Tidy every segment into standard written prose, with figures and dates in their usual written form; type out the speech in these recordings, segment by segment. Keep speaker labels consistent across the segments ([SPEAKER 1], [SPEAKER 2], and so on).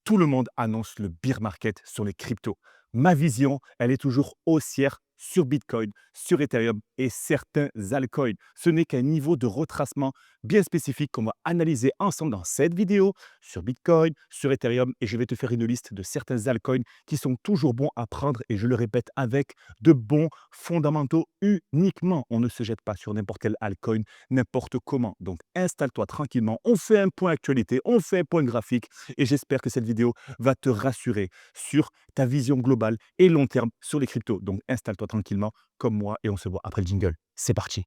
[SPEAKER 1] Tout le monde annonce le bear market sur les cryptos. Ma vision, elle est toujours haussière sur Bitcoin, sur Ethereum et certains altcoins. Ce n'est qu'un niveau de retracement bien spécifique qu'on va analyser ensemble dans cette vidéo sur Bitcoin, sur Ethereum et je vais te faire une liste de certains altcoins qui sont toujours bons à prendre et je le répète avec de bons fondamentaux uniquement. On ne se jette pas sur n'importe quel altcoin, n'importe comment. Donc installe-toi tranquillement, on fait un point actualité, on fait un point graphique et j'espère que cette vidéo va te rassurer sur ta vision globale et long terme sur les cryptos. Donc installe-toi tranquillement comme moi et on se voit après le jingle. C'est parti.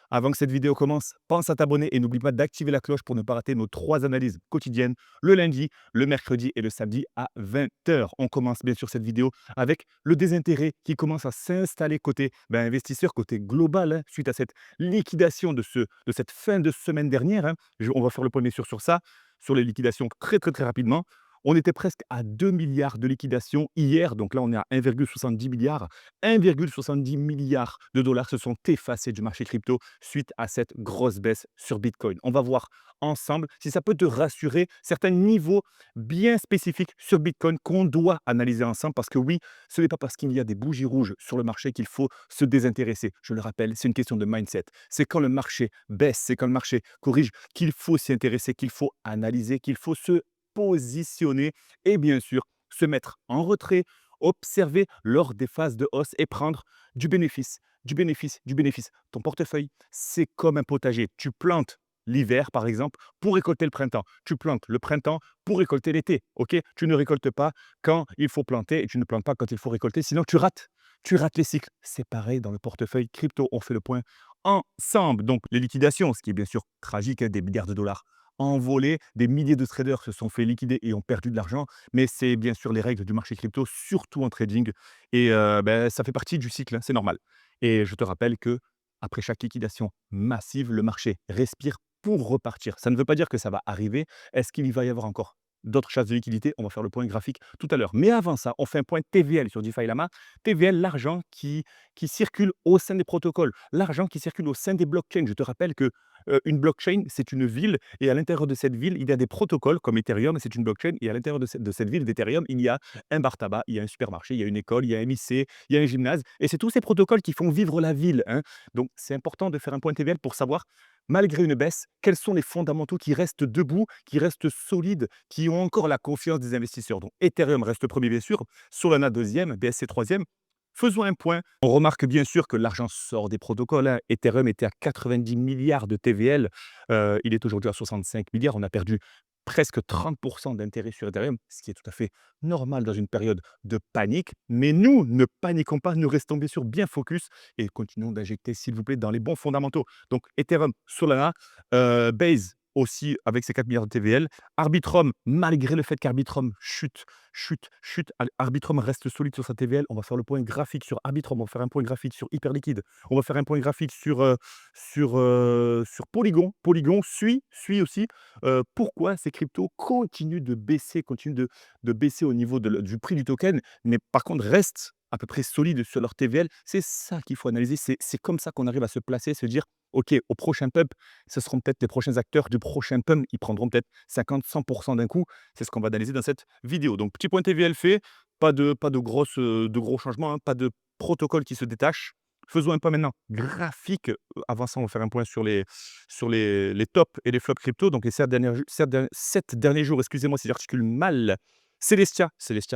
[SPEAKER 1] Avant que cette vidéo commence, pense à t'abonner et n'oublie pas d'activer la cloche pour ne pas rater nos 3 analyses quotidiennes le lundi, le mercredi et le samedi à 20 h. On commence bien sûr cette vidéo avec le désintérêt qui commence à s'installer côté investisseur, côté global, hein, suite à cette liquidation de cette fin de semaine dernière, hein. On va faire le point bien sûr sur ça, sur les liquidations très rapidement. On était presque à 2 milliards de liquidations hier, donc là on est à 1,70 milliard. 1,70 milliard de dollars se sont effacés du marché crypto suite à cette grosse baisse sur Bitcoin. On va voir ensemble si ça peut te rassurer certains niveaux bien spécifiques sur Bitcoin qu'on doit analyser ensemble parce que oui, ce n'est pas parce qu'il y a des bougies rouges sur le marché qu'il faut se désintéresser. Je le rappelle, c'est une question de mindset. C'est quand le marché baisse, c'est quand le marché corrige qu'il faut s'y intéresser, qu'il faut analyser, qu'il faut se positionner et bien sûr se mettre en retrait, observer lors des phases de hausse et prendre du bénéfice, du bénéfice, du bénéfice. Ton portefeuille, c'est comme un potager. Tu plantes l'hiver, par exemple, pour récolter le printemps. Tu plantes le printemps pour récolter l'été. Ok. Tu ne récoltes pas quand il faut planter et tu ne plantes pas quand il faut récolter, sinon tu rates. Tu rates les cycles. C'est pareil dans le portefeuille crypto. On fait le point ensemble. Donc, les liquidations, ce qui est bien sûr tragique, hein, des milliards de dollars envolés, des milliers de traders se sont fait liquider et ont perdu de l'argent, mais c'est bien sûr les règles du marché crypto, surtout en trading et ça fait partie du cycle, hein, c'est normal et je te rappelle que après chaque liquidation massive, le marché respire pour repartir. Ça ne veut pas dire que ça va arriver. Est-ce qu'il y va y avoir encore d'autres chasses de liquidité? On va faire le point graphique tout à l'heure. Mais avant ça, on fait un point TVL sur DeFi Lama. TVL, l'argent qui circule au sein des protocoles, l'argent qui circule au sein des blockchains. Je te rappelle que une blockchain, c'est une ville et à l'intérieur de cette ville, il y a des protocoles comme Ethereum, c'est une blockchain et à l'intérieur de cette ville d'Ethereum, il y a un bar tabac, il y a un supermarché, il y a une école, il y a un lycée, il y a un gymnase et c'est tous ces protocoles qui font vivre la ville, hein. Donc c'est important de faire un point TVL pour savoir, malgré une baisse, quels sont les fondamentaux qui restent debout, qui restent solides, qui ont encore la confiance des investisseurs. Donc Ethereum reste premier bien sûr, Solana deuxième, BSC troisième. Faisons un point. On remarque bien sûr que l'argent sort des protocoles, hein. Ethereum était à 90 milliards de TVL. Il est aujourd'hui à 65 milliards. On a perdu presque 30 d'intérêt sur Ethereum, ce qui est tout à fait normal dans une période de panique. Mais nous, ne paniquons pas, nous restons bien sûr bien focus et continuons d'injecter, s'il vous plaît, dans les bons fondamentaux. Donc Ethereum, Solana, Base aussi avec ses 4 milliards de TVL. Arbitrum, malgré le fait qu'Arbitrum chute, Arbitrum reste solide sur sa TVL. On va faire le point graphique sur Arbitrum, on va faire un point graphique sur Hyperliquide, on va faire un point graphique sur Polygon. Polygon suit aussi. Pourquoi ces cryptos continuent de baisser, continuent de baisser au niveau du prix du token, mais par contre restent à peu près solides sur leur TVL. C'est ça qu'il faut analyser. C'est comme ça qu'on arrive à se placer, se dire, OK, au prochain pump, ce seront peut-être les prochains acteurs du prochain pump. Ils prendront peut-être 50-100 d'un coup. C'est ce qu'on va analyser dans cette vidéo. Donc, petit point TVL fait, pas de gros changements, hein, pas de protocole qui se détache. Faisons un point maintenant graphique. Avant ça, on va faire un point sur les tops et les flops crypto. Donc, les 7 derniers jours, excusez-moi si j'articule mal. Celestia,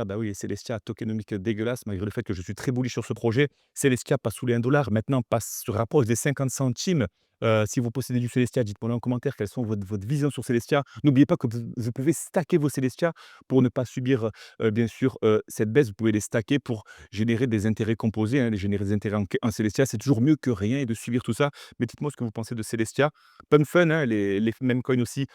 [SPEAKER 1] bah oui, Celestia, tokenomique dégueulasse, malgré le fait que je suis très bullish sur ce projet. Celestia passe sous les 1 $, maintenant passe se rapproche des 50 centimes. Si vous possédez du Celestia, dites-moi en commentaire quelles sont votre vision sur Celestia. N'oubliez pas que vous pouvez stacker vos Celestia pour ne pas subir, bien sûr, cette baisse. Vous pouvez les stacker pour générer des intérêts composés, hein, générer des intérêts en Celestia. C'est toujours mieux que rien et de subir tout ça. Mais dites-moi ce que vous pensez de Celestia. Fun, hein, les meme coins aussi,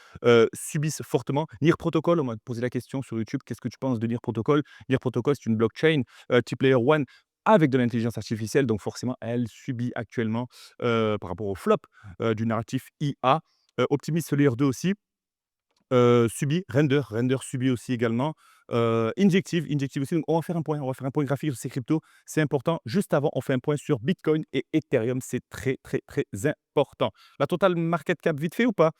[SPEAKER 1] subissent fortement. NIR Protocol, on m'a posé la question sur YouTube: «Qu'est-ce que tu penses de NIR Protocol?» NIR Protocol, c'est une blockchain, T-Player One avec de l'intelligence artificielle, donc forcément, elle subit actuellement, par rapport au flop, du narratif IA. Optimus Layer 2 aussi, subit. Render subit aussi également. Injective aussi. Donc on va faire un point graphique sur ces cryptos, c'est important. Juste avant, on fait un point sur Bitcoin et Ethereum, c'est très, très, très important. La total market cap, vite fait ou pas?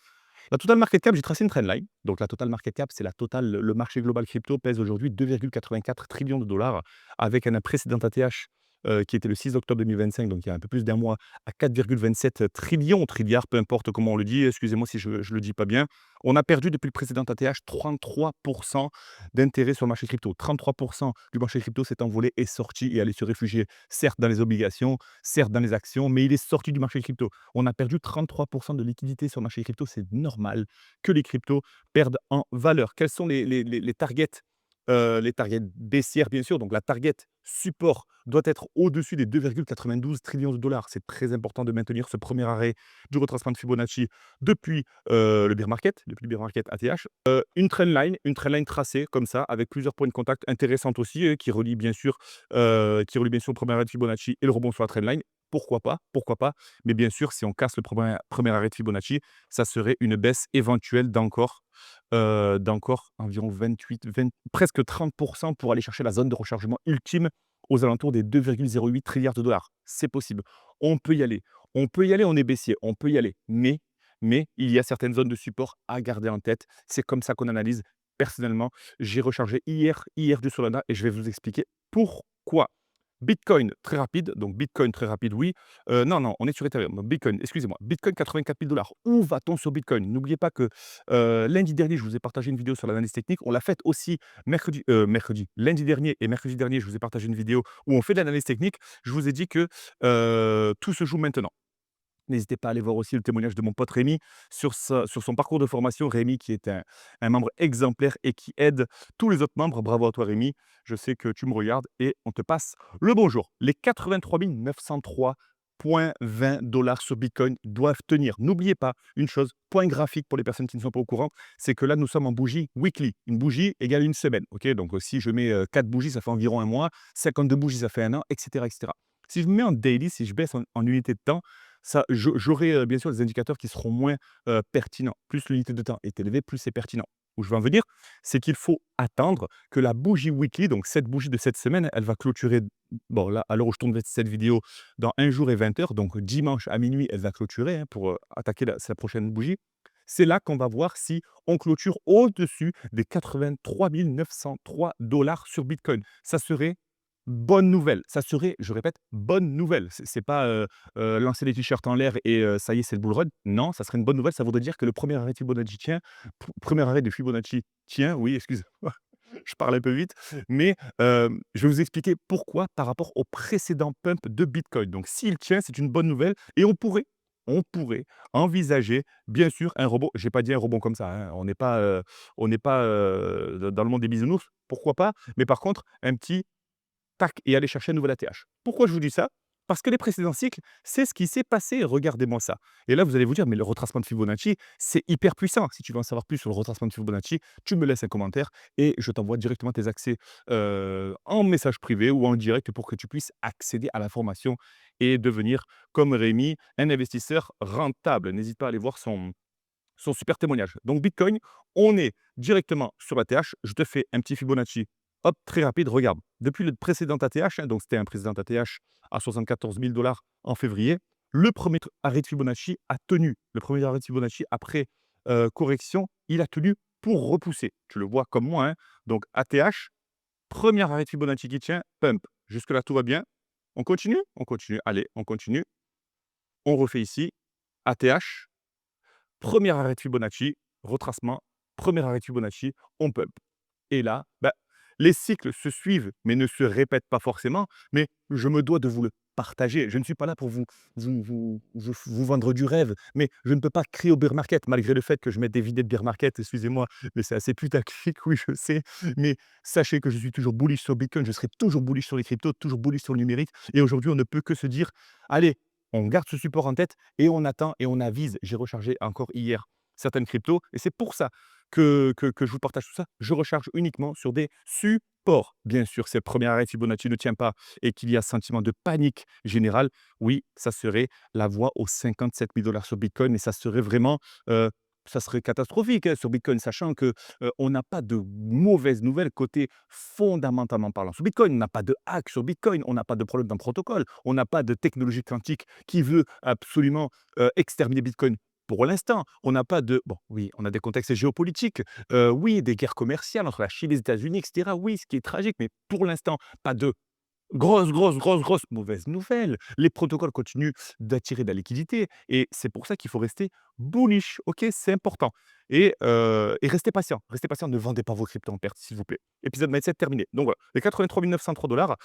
[SPEAKER 1] La total market cap, j'ai tracé une trendline. Donc la total market cap, c'est la totale, le marché global crypto pèse aujourd'hui 2,84 trillions de dollars avec un précédent ATH qui était le 6 octobre 2025, donc il y a un peu plus d'un mois, à 4,27 trillions, trilliards, peu importe comment on le dit, excusez-moi si je ne le dis pas bien. On a perdu depuis le précédent ATH 33% d'intérêt sur le marché crypto. 33% du marché crypto s'est envolé, est sorti et allé se réfugier, certes dans les obligations, certes dans les actions, mais il est sorti du marché crypto. On a perdu 33% de liquidité sur le marché crypto. C'est normal que les cryptos perdent en valeur. Quels sont les targets? Les targets baissières, bien sûr. Donc, la target support doit être au-dessus des 2,92 trillions de dollars. C'est très important de maintenir ce premier arrêt du retracement de Fibonacci depuis le bear market, depuis le bear market ATH. Une trendline tracée comme ça, avec plusieurs points de contact intéressantes aussi, qui relie bien sûr le premier arrêt de Fibonacci et le rebond sur la trendline. Pourquoi pas? Pourquoi pas? Mais bien sûr, si on casse le premier arrêt de Fibonacci, ça serait une baisse éventuelle d'encore environ 28, presque 30 pour aller chercher la zone de rechargement ultime aux alentours des 2,08 trilliards de dollars. C'est possible. On peut y aller. On peut y aller, on est baissier, on peut y aller. Mais il y a certaines zones de support à garder en tête. C'est comme ça qu'on analyse. Personnellement, j'ai rechargé hier du Solana et je vais vous expliquer pourquoi. Bitcoin très rapide, oui. Non, on est sur Ethereum. Donc Bitcoin, excusez-moi. Bitcoin 84 000 dollars. Où va-t-on sur Bitcoin? N'oubliez pas que lundi dernier, je vous ai partagé une vidéo sur l'analyse technique. On l'a faite aussi lundi dernier et mercredi dernier, je vous ai partagé une vidéo où on fait de l'analyse technique. Je vous ai dit que tout se joue maintenant. N'hésitez pas à aller voir aussi le témoignage de mon pote Rémi sur son parcours de formation. Rémi qui est un membre exemplaire et qui aide tous les autres membres. Bravo à toi Rémi, je sais que tu me regardes et on te passe le bonjour. Les 83 903,20 dollars sur Bitcoin doivent tenir. N'oubliez pas une chose, point graphique pour les personnes qui ne sont pas au courant, c'est que là nous sommes en bougie weekly. Une bougie égale une semaine. Ok, donc si je mets 4 bougies, ça fait environ un mois, 52 bougies, ça fait un an, etc. etc. Si je me mets en daily, si je baisse en unité de temps, ça, j'aurai, bien sûr des indicateurs qui seront moins, pertinents. Plus l'unité de temps est élevée, plus c'est pertinent. Où je veux en venir, c'est qu'il faut attendre que la bougie weekly, donc cette bougie de cette semaine, elle va clôturer, bon là, à l'heure où je tourne cette vidéo, dans 1 jour et 20 heures, donc dimanche à minuit, elle va clôturer, hein, pour, attaquer sa prochaine bougie. C'est là qu'on va voir si on clôture au-dessus des 83 903 dollars sur Bitcoin. Ça serait bonne nouvelle. Ça serait, je répète, bonne nouvelle. C'est pas, lancer les t-shirts en l'air et ça y est, c'est le bull run. Non, ça serait une bonne nouvelle. Ça voudrait dire que le premier arrêt de Fibonacci tient. Premier arrêt de Fibonacci tient, oui, excusez-moi, je parle un peu vite, mais je vais vous expliquer pourquoi par rapport au précédent pump de Bitcoin. Donc s'il tient, c'est une bonne nouvelle et on pourrait envisager, bien sûr, un rebond. J'ai pas dit un rebond comme ça, hein. On n'est pas, dans le monde des bisounours, pourquoi pas? Mais par contre, un petit tac, et aller chercher un nouvel ATH. Pourquoi je vous dis ça? Parce que les précédents cycles, c'est ce qui s'est passé. Regardez-moi ça. Et là, vous allez vous dire, mais le retracement de Fibonacci, c'est hyper puissant. Si tu veux en savoir plus sur le retracement de Fibonacci, tu me laisses un commentaire et je t'envoie directement tes accès en message privé ou en direct pour que tu puisses accéder à la formation et devenir, comme Rémi, un investisseur rentable. N'hésite pas à aller voir son super témoignage. Donc Bitcoin, on est directement sur ATH. Je te fais un petit Fibonacci. Hop, très rapide, regarde. Depuis le précédent ATH, hein, donc c'était un précédent ATH à 74 000 dollars en février, le premier arrêt de Fibonacci a tenu. Le premier arrêt de Fibonacci après correction, il a tenu pour repousser. Tu le vois comme moi. Hein. Donc ATH, premier arrêt de Fibonacci qui tient, pump. Jusque-là, tout va bien. On continue? On continue. Allez, on continue. On refait ici. ATH, premier arrêt de Fibonacci, retracement, premier arrêt de Fibonacci, on pump. Et là, bah, les cycles se suivent, mais ne se répètent pas forcément. Mais je me dois de vous le partager. Je ne suis pas là pour vous vendre du rêve, mais je ne peux pas crier au bear market, malgré le fait que je mette des vidéos de bear market, excusez-moi, mais c'est assez putaclic, oui, je sais. Mais sachez que je suis toujours bullish sur Bitcoin, je serai toujours bullish sur les cryptos, toujours bullish sur le numérique. Et aujourd'hui, on ne peut que se dire, allez, on garde ce support en tête et on attend et on avise. J'ai rechargé encore hier certaines cryptos et c'est pour ça que je vous partage tout ça. Je recharge uniquement sur des supports. Bien sûr, si le premier arrêt Fibonacci ne tient pas et qu'il y a sentiment de panique générale, oui, ça serait la voie aux 57 000 dollars sur Bitcoin et ça serait vraiment ça serait catastrophique, hein, sur Bitcoin, sachant que, on n'a pas de mauvaises nouvelles côté fondamentalement parlant. Sur Bitcoin, on n'a pas de hack sur Bitcoin, on n'a pas de problème dans le protocole, on n'a pas de technologie quantique qui veut absolument, exterminer Bitcoin. Pour l'instant, on n'a pas de bon, oui, on a des contextes géopolitiques, oui, des guerres commerciales entre la Chine et les États-Unis et cetera. Oui, ce qui est tragique, mais pour l'instant, pas de grosse mauvaise nouvelle. Les protocoles continuent d'attirer de la liquidité et c'est pour ça qu'il faut rester bullish, OK? C'est important et restez patient. Restez patient, ne vendez pas vos cryptos en perte, s'il vous plaît. Épisode mindset terminé. Donc voilà, les 83 903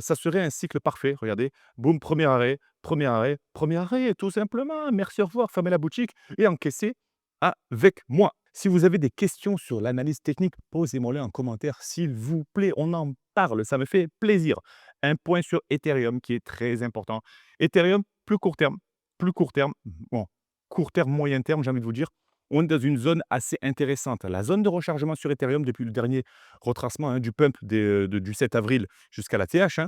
[SPEAKER 1] ça serait un cycle parfait. Regardez, boum, premier arrêt, tout simplement. Merci, au revoir, fermez la boutique et encaissez avec moi. Si vous avez des questions sur l'analyse technique, posez-moi-les en commentaire, s'il vous plaît. On en parle, ça me fait plaisir. Un point sur Ethereum qui est très important. Ethereum, plus court terme, bon, court terme, moyen terme, j'ai envie de vous dire, on est dans une zone assez intéressante. La zone de rechargement sur Ethereum, depuis le dernier retracement du pump du 7 avril jusqu'à la TH,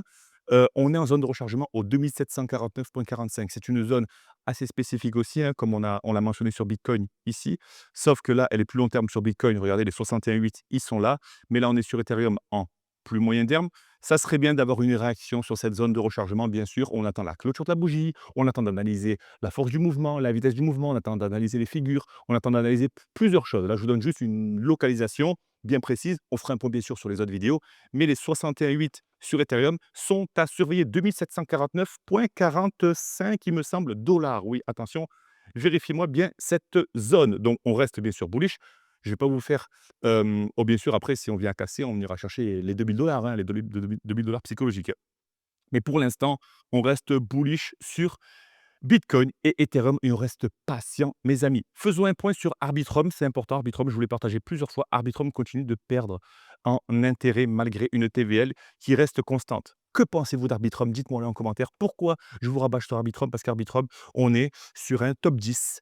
[SPEAKER 1] on est en zone de rechargement au 2749,45. C'est une zone assez spécifique aussi, hein, comme on l'a mentionné sur Bitcoin ici. Sauf que là, elle est plus long terme sur Bitcoin. Regardez, les 61,8, ils sont là. Mais là, on est sur Ethereum en plus moyen terme. Ça serait bien d'avoir une réaction sur cette zone de rechargement, bien sûr. On attend la clôture de la bougie, on attend d'analyser la force du mouvement, la vitesse du mouvement, on attend d'analyser les figures, on attend d'analyser plusieurs choses. Là, je vous donne juste une localisation bien précise. On fera un point, bien sûr, sur les autres vidéos. Mais les 61,8 sur Ethereum sont à surveiller. 2749,45, il me semble, dollars. Oui, attention, vérifiez-moi bien cette zone. Donc, on reste bien sûr bullish. Je ne vais pas vous faire oh bien sûr, après, si on vient casser, on ira chercher les 2 000 $, hein, les 2 000 $ psychologiques. Mais pour l'instant, on reste bullish sur Bitcoin et Ethereum et on reste patient, mes amis. Faisons un point sur Arbitrum, c'est important. Arbitrum, je vous l'ai partagé plusieurs fois. Arbitrum continue de perdre en intérêt malgré une TVL qui reste constante. Que pensez-vous d'Arbitrum? Dites-moi en commentaire. Pourquoi je vous rabâche sur Arbitrum? Parce qu'Arbitrum, on est sur un top 10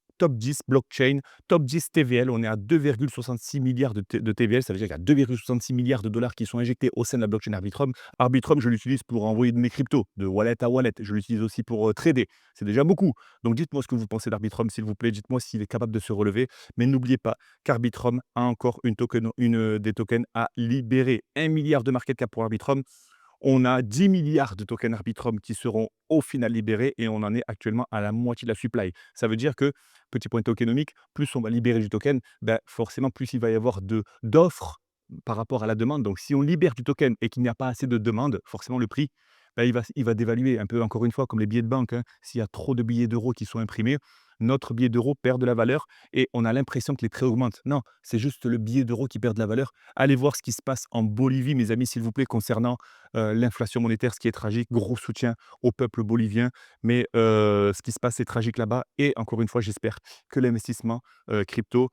[SPEAKER 1] blockchain, top 10 TVL. On est à 2,66 milliards de TVL. Ça veut dire qu'il y a 2,66 milliards de dollars qui sont injectés au sein de la blockchain Arbitrum. Arbitrum, je l'utilise pour envoyer de mes cryptos, de wallet à wallet. Je l'utilise aussi pour trader. C'est déjà beaucoup. Donc dites-moi ce que vous pensez d'Arbitrum, s'il vous plaît. Dites-moi s'il est capable de se relever. Mais n'oubliez pas qu'Arbitrum a encore des tokens à libérer. 1 milliard de market cap pour Arbitrum. On a 10 milliards de tokens Arbitrum qui seront au final libérés et on en est actuellement à la moitié de la supply. Ça veut dire que, petit point tokenomique, plus on va libérer du token, ben, forcément plus il va y avoir d'offres par rapport à la demande. Donc si on libère du token et qu'il n'y a pas assez de demande, forcément le prix, ben, il va dévaluer un peu, encore une fois, comme les billets de banque, hein. S'il y a trop de billets d'euros qui sont imprimés, notre billet d'euro perd de la valeur et on a l'impression que les prix augmentent. Non, c'est juste le billet d'euro qui perd de la valeur. Allez voir ce qui se passe en Bolivie, mes amis, s'il vous plaît, concernant l'inflation monétaire, ce qui est tragique. Gros soutien au peuple bolivien. Mais ce qui se passe, c'est tragique là-bas. Et encore une fois, j'espère que l'investissement crypto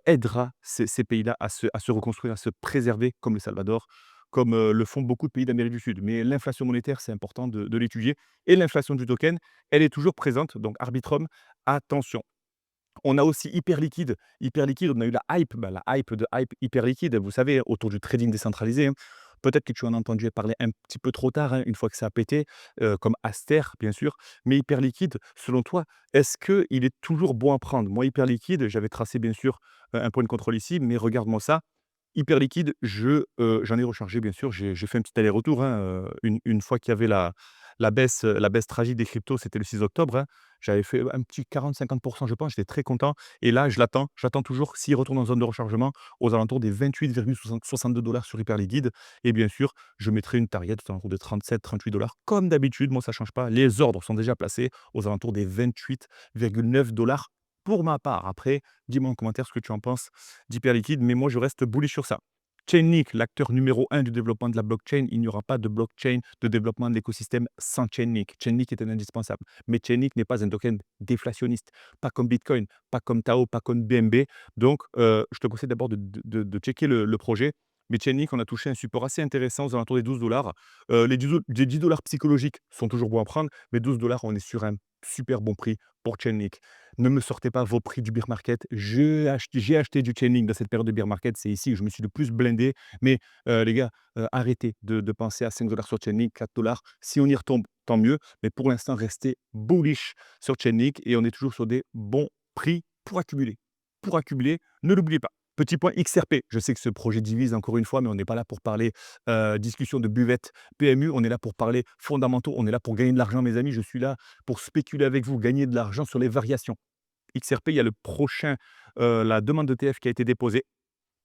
[SPEAKER 1] aidera ces pays-là à se reconstruire, à se préserver, comme le Salvador, comme le font beaucoup de pays d'Amérique du Sud. Mais l'inflation monétaire, c'est important de l'étudier. Et l'inflation du token, elle est toujours présente. Donc, Arbitrum, attention. On a aussi Hyperliquid. Hyperliquid, on a eu la hype, bah, la hype de hype Hyperliquid, vous savez, autour du trading décentralisé, hein. Peut-être que tu en as entendu parler un petit peu trop tard, hein, une fois que ça a pété, comme Aster, bien sûr. Mais Hyperliquid, selon toi, est-ce qu'il est toujours bon à prendre? Moi, Hyperliquid, j'avais tracé, bien sûr, un point de contrôle ici, mais regarde-moi ça. Hyperliquid, j'en ai rechargé, bien sûr. J'ai fait un petit aller-retour, hein, une fois qu'il y avait la baisse tragique des cryptos, c'était le 6 octobre, hein. J'avais fait un petit 40-50 je pense, j'étais très content et là, j'attends toujours s'il retourne en zone de rechargement aux alentours des 28,62 $ sur Hyperliquid et bien sûr, je mettrai une target aux alentours de 37-38 comme d'habitude. Moi, ça ne change pas. Les ordres sont déjà placés aux alentours des 28,9 $ pour ma part. Après, dis-moi en commentaire ce que tu en penses d'Hyperliquid, mais moi, je reste bullish sur ça. Chainlink, l'acteur numéro un du développement de la blockchain, il n'y aura pas de blockchain, de développement de l'écosystème sans Chainlink. Chainlink est un indispensable. Mais Chainlink n'est pas un token déflationniste, pas comme Bitcoin, pas comme Tao, pas comme BNB. Donc, je te conseille d'abord de checker le projet. Mais Chainlink, on a touché un support assez intéressant aux alentours des 12 $. Les 10 $ psychologiques sont toujours bons à prendre, mais 12 $, on est sur un super bon prix pour Chainlink. Ne me sortez pas vos prix du bear market. J'ai acheté du Chainlink dans cette période de bear market. C'est ici que je me suis le plus blindé. Mais les gars, arrêtez de penser à 5 $ sur Chainlink, 4 $. Si on y retombe, tant mieux. Mais pour l'instant, restez bullish sur Chainlink et on est toujours sur des bons prix pour accumuler. pour accumuler, ne l'oubliez pas. Petit point XRP, je sais que ce projet divise encore une fois, mais on n'est pas là pour parler discussion de buvette PMU, on est là pour parler fondamentaux, on est là pour gagner de l'argent mes amis, je suis là pour spéculer avec vous, gagner de l'argent sur les variations. XRP, il y a le prochain, la demande d'ETF qui a été déposée.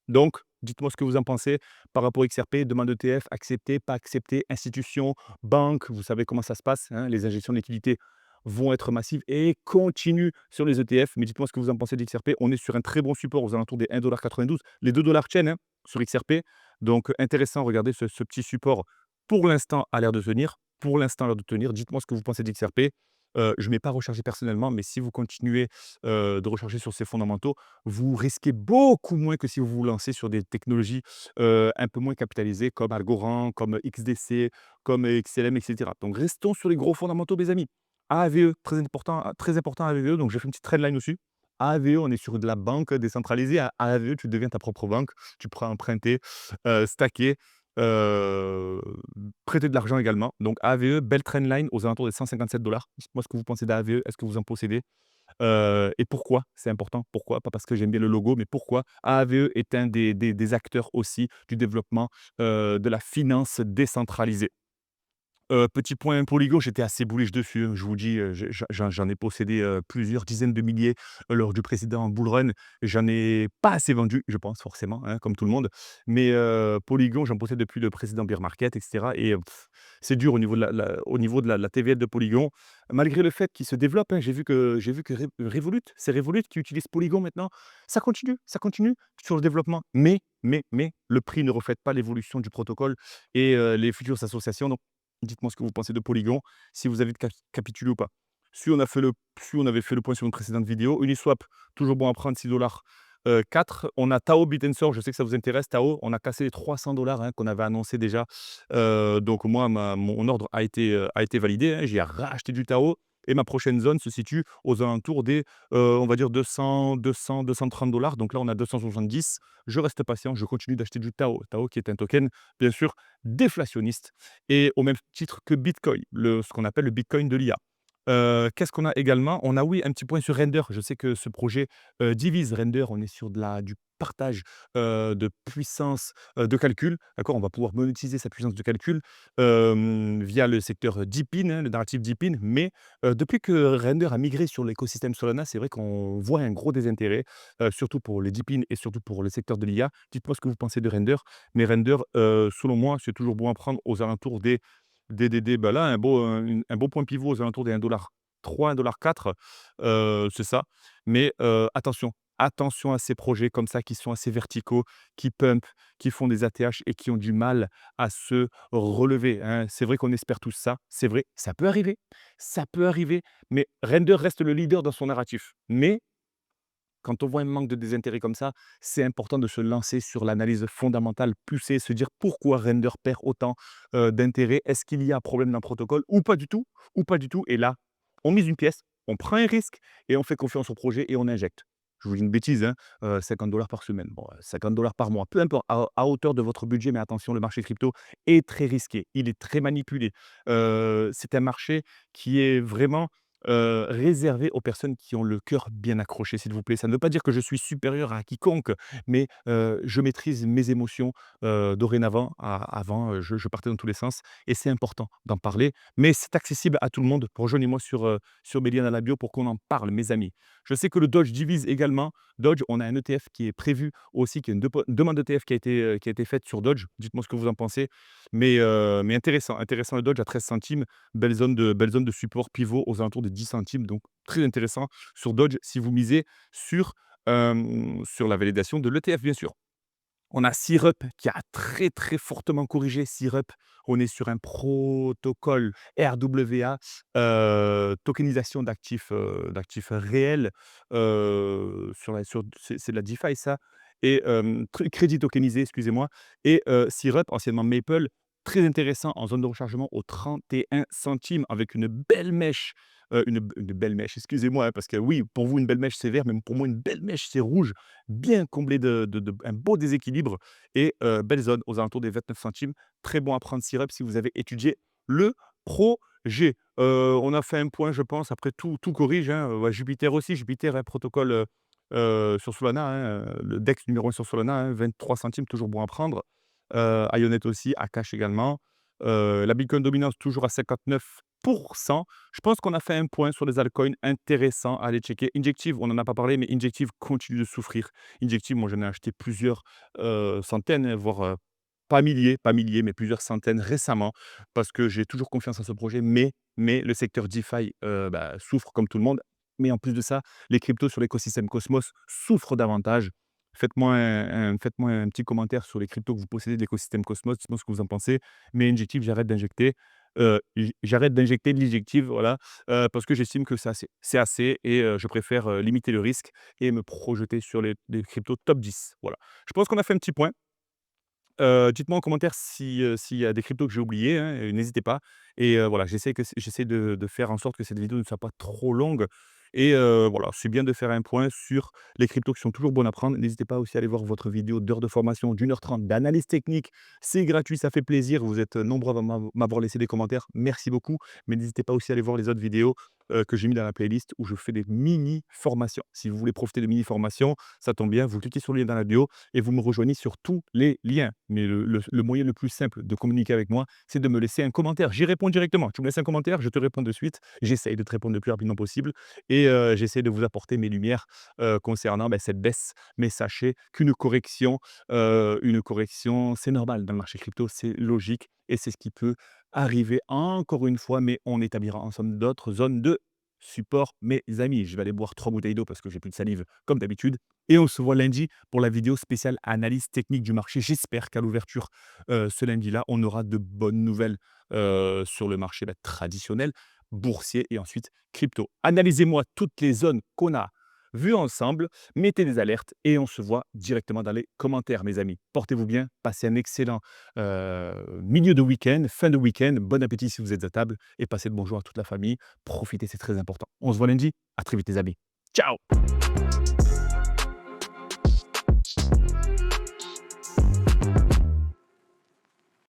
[SPEAKER 1] Donc, dites-moi ce que vous en pensez par rapport à XRP, demande d'ETF, accepter, pas accepter, institution, banque, vous savez comment ça se passe, hein, les injections de liquidités vont être massives et continuent sur les ETF. Mais dites-moi ce que vous en pensez d'XRP. On est sur un très bon support aux alentours des 1,92 $. Les 2 $ tiennent hein, sur XRP. Donc, intéressant, regardez ce petit support. Pour l'instant, a l'air de tenir. Pour l'instant, a l'air de tenir. Dites-moi ce que vous pensez d'XRP. Je ne m'ai pas rechargé personnellement, mais si vous continuez de recharger sur ces fondamentaux, vous risquez beaucoup moins que si vous vous lancez sur des technologies, un peu moins capitalisées comme Algorand, comme XDC, comme XLM et cetera. Donc restons sur les gros fondamentaux mes amis. AAVE, très important AAVE, donc j'ai fait une petite trendline dessus. AAVE, on est sur de la banque décentralisée. À AAVE, tu deviens ta propre banque. Tu pourras emprunter, stacker, heu, prêter de l'argent également. Donc AAVE, belle trendline aux alentours des 157 $. Dites-moi ce que vous pensez d'AAVE. Est-ce que vous en possédez? Et pourquoi? C'est important. Pourquoi? Pas parce que j'aime bien le logo, mais pourquoi? AAVE est un des acteurs aussi du développement, de la finance décentralisée. Petit point Polygon, j'étais assez bullish dessus, hein. Je vous dis, j'en ai possédé, plusieurs dizaines de milliers, lors du précédent bull run. J'en ai pas assez vendu, je pense forcément, hein, comme tout le monde. Mais, Polygon, j'en possède depuis le précédent bear market et cetera et c'est dur au niveau de la TVL de Polygon. Malgré le fait qu'il se développe, hein, j'ai vu que Revolut, c'est Revolut qui utilise Polygon maintenant. Ça continue sur le développement. Mais, le prix ne reflète pas l'évolution du protocole et les futures associations. Donc dites-moi ce que vous pensez de Polygon, si vous avez capitulé ou pas. Si on avait fait le point sur une précédente vidéo, Uniswap, toujours bon à prendre, 6 $ 4. On a Tao Bitensor, je sais que ça vous intéresse. Tao, on a cassé les 300 hein, qu'on avait annoncé déjà. Donc moi, mon ordre a été validé, hein. J'ai racheté du Tao et ma prochaine zone se situe aux alentours des, on va dire 230 $. Donc là, on a 270. Je reste patient, je continue d'acheter du Tao. Tao qui est un token, bien sûr, déflationniste et au même titre que Bitcoin, ce qu'on appelle le Bitcoin de l'IA. Qu'est-ce qu'on a également? On a, oui, un petit point sur Render. Je sais que ce projet, divise Render. On est sur du partage, de puissance, de calcul, d'accord? On va pouvoir monétiser sa puissance de calcul, via le secteur DeepIn, hein, le narratif DeepIn. Mais, depuis que Render a migré sur l'écosystème Solana, c'est vrai qu'on voit un gros désintérêt, surtout pour les DeepIn et surtout pour le secteur de l'IA. Dites-moi ce que vous pensez de Render. Mais Render, selon moi, c'est toujours bon à prendre aux alentours bah, là, un beau point pivot aux alentours des 1,3 $, 1,4 $, c'est ça. Mais, attention à ces projets comme ça qui sont assez verticaux, qui pump, qui font des ATH et qui ont du mal à se relever, hein. C'est vrai qu'on espère tous ça, c'est vrai, ça peut arriver, mais Render reste le leader dans son narratif. Mais quand on voit un manque de désintérêt comme ça, c'est important de se lancer sur l'analyse fondamentale poussée, se dire pourquoi Render perd autant d'intérêt. Est-ce qu'il y a un problème dans le protocole ou pas du tout? Ou pas du tout. Et là, on mise une pièce, on prend un risque et on fait confiance au projet et on injecte. Je vous dis une bêtise, hein, 50 $ par semaine, bon, 50 $ par mois, peu importe, à hauteur de votre budget, mais attention, le marché crypto est très risqué, il est très manipulé. C'est un marché qui est vraiment réservé aux personnes qui ont le cœur bien accroché, s'il vous plaît. Ça ne veut pas dire que je suis supérieur à quiconque, mais je maîtrise mes émotions, dorénavant. Avant, je partais dans tous les sens et c'est important d'en parler, mais c'est accessible à tout le monde. Rejoignez-moi sur mes liens dans la bio pour qu'on en parle, mes amis. Je sais que le Dodge divise également. Dodge, on a un ETF qui est prévu aussi, qui est une demande d'ETF qui a été faite sur Dodge. Dites-moi ce que vous en pensez, mais intéressant le Dodge à 13 centimes. Belle zone de support pivot aux alentours des 10 centimes, donc très intéressant sur Dodge si vous misez sur la validation de l'ETF, bien sûr. On a Syrup qui a très, très fortement corrigé. Syrup, on est sur un protocole RWA, tokenisation d'actifs réels, c'est de la DeFi ça et crédit tokenisé, excusez-moi et Syrup, anciennement Maple, très intéressant en zone de rechargement aux 31 centimes avec une belle mèche, une belle mèche, excusez-moi, hein, parce que oui, pour vous, une belle mèche, c'est vert, mais pour moi, une belle mèche, c'est rouge, bien comblé de un beau déséquilibre et belle zone aux alentours des 29 centimes. Très bon à prendre Syrup si vous avez étudié le projet. On a fait un point, je pense, après tout corrige, hein, ouais, Jupiter aussi, Jupiter, un protocole, sur Solana, hein, le DEX numéro 1 sur Solana, hein, 23 centimes, toujours bon à prendre. Ionet aussi, Akash également. La Bitcoin dominance toujours à 59%. Je pense qu'on a fait un point sur les altcoins intéressants à aller checker. Injective, on n'en a pas parlé, mais Injective continue de souffrir. Injective, moi, j'en ai acheté plusieurs centaines, hein, voire pas milliers, mais plusieurs centaines récemment, parce que j'ai toujours confiance en ce projet. Mais le secteur DeFi souffre comme tout le monde. Mais en plus de ça, les cryptos sur l'écosystème Cosmos souffrent davantage. Faites-moi un petit commentaire sur les cryptos que vous possédez de l'écosystème Cosmos, dites-moi ce que vous en pensez. Mais Injective, j'arrête d'injecter. J'arrête d'injecter de l'injective, voilà, parce que j'estime que c'est assez et je préfère, limiter le risque et me projeter sur les cryptos top 10. Voilà. Je pense qu'on a fait un petit point. Dites-moi en commentaire si, s'il y a des cryptos que j'ai oubliés, hein, et n'hésitez pas et voilà, j'essaie de faire en sorte que cette vidéo ne soit pas trop longue et voilà, c'est bien de faire un point sur les cryptos qui sont toujours bonnes à prendre. N'hésitez pas aussi à aller voir votre vidéo d'heure de formation d'1 h 30 d'analyse technique. C'est gratuit, ça fait plaisir. Vous êtes nombreux à m'avoir laissé des commentaires. Merci beaucoup, mais n'hésitez pas aussi à aller voir les autres vidéos, que j'ai mis dans la playlist où je fais des mini formations. Si vous voulez profiter de mini formations, ça tombe bien, vous cliquez sur le lien dans la bio et vous me rejoignez sur tous les liens. Mais le moyen le plus simple de communiquer avec moi, c'est de me laisser un commentaire. J'y réponds directement. Tu me laisses un commentaire, je te réponds de suite. J'essaye de te répondre le plus rapidement possible et j'essaie de vous apporter mes lumières, concernant, cette baisse. Mais sachez une correction, c'est normal dans le marché crypto, c'est logique et c'est ce qui peut arriver encore une fois, mais on établira ensemble d'autres zones de support, mes amis. Je vais aller boire 3 bouteilles d'eau parce que j'ai plus de salive comme d'habitude et on se voit lundi pour la vidéo spéciale analyse technique du marché. J'espère qu'à l'ouverture, ce lundi-là, on aura de bonnes nouvelles, sur le marché, traditionnel, boursier et ensuite crypto. Analysez-moi toutes les zones qu'on a vues ensemble, mettez des alertes et on se voit directement dans les commentaires, mes amis. Portez-vous bien, passez un excellent, milieu de week-end, fin de week-end. Bon appétit si vous êtes à table et passez de bonjour à toute la famille. Profitez, c'est très important. On se voit lundi. À très vite les amis. Ciao!